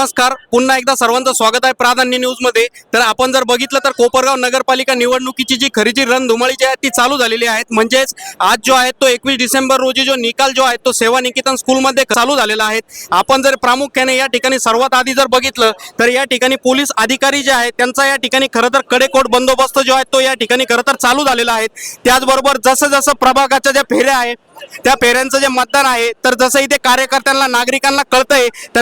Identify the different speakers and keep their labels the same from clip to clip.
Speaker 1: नमस्कार, पुन्हा एकदा सर्वांचं स्वागत आहे प्राधान्य न्यूज मध्ये। तर आपण जर बघितलं तर कोपरगाव नगरपालिका निवडणुकीची जी खरीची रणधुमाळी जी आहे ती चालू झालेली आहे। म्हणजेच आज जो आहे तो 21 डिसेंबर रोजी जो निकाल जो आहे तो सेवा निकेतन स्कूल मध्ये चालू झालेला आहे। आपण जर प्रामुख्याने या ठिकाणी सर्वात आधी जर बघितलं तर या ठिकाणी पोलीस अधिकारी जे आहेत त्यांचा या ठिकाणी खरं तर कडेकोट बंदोबस्त जो आहे तो या ठिकाणी खरं तर चालू झालेला आहे। त्याचबरोबर जसं जसं प्रभागाच्या ज्या फेऱ्या आहे त्या फेऱ्यांचं जे मतदान आहे तर जसं इथे कार्यकर्त्यांना नागरिकांना कळतंय तर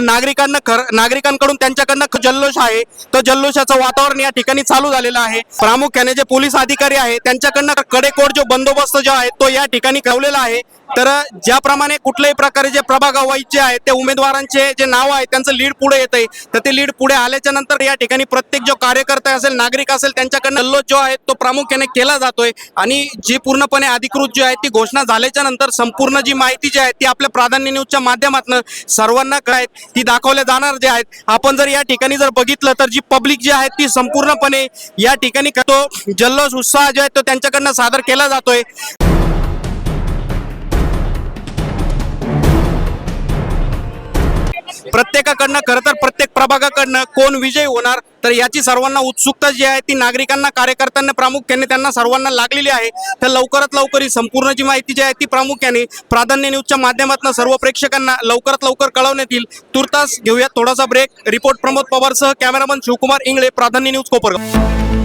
Speaker 1: नागरिकांकडून त्यांच्याकडनं जल्लोष आहे तो जल्लोषाचं वातावरण या ठिकाणी चालू झालेलं आहे। प्रामुख्याने जे पोलीस अधिकारी आहे त्यांच्याकडनं कडेकोट जो बंदोबस्त जो आहे तो या ठिकाणी ठेवलेला आहे। तर ज्याप्रमाणे कुठल्याही प्रकारे जे प्रभागावाईज जे आहे ते उमेदवारांचे जे नाव आहे त्यांचं लीड पुढे येतंय तर ते लीड पुढे आल्याच्या नंतर या ठिकाणी प्रत्येक जो कार्यकर्ता असेल नागरिक असेल त्यांच्याकडनं जल्लोष जो आहे तो प्रामुख्याने केला जातोय आणि जी पूर्णपणे अधिकृत जी आहे ती घोषणा झाल्याच्या नंतर संपूर्ण जी माहिती जी आहे ती आपल्या प्राधान्य न्यूजच्या माध्यमातून सर्वांना काय ती दाखवल्या जाणार जे आहेत। आपण जर या ठिकाणी जर बघितलं तर जी पब्लिक जी आहे ती संपूर्णपणे या ठिकाणी तो जल्लोष उत्साह जो आहे तो त्यांच्याकडनं सादर केला जातोय। प्रत्येकाकडनं खरं तर प्रत्येक प्रभागाकडनं कोण विजय होणार तर याची सर्वांना उत्सुकता जी आहे ती नागरिकांना कार्यकर्त्यांना प्रामुख्याने त्यांना सर्वांना लागलेली आहे। तर लवकरात लवकर ही संपूर्ण जी माहिती जी आहे ती प्रामुख्याने प्राधान्य न्यूजच्या माध्यमातून सर्व प्रेक्षकांना लवकरात लवकर कळवण्यात येईल। तुर्तास घेऊया थोडासा ब्रेक। रिपोर्ट प्रमोद पवारसह कॅमेरामन शिवकुमार इंगळे, प्राधान्य न्यूज कोपरगाव।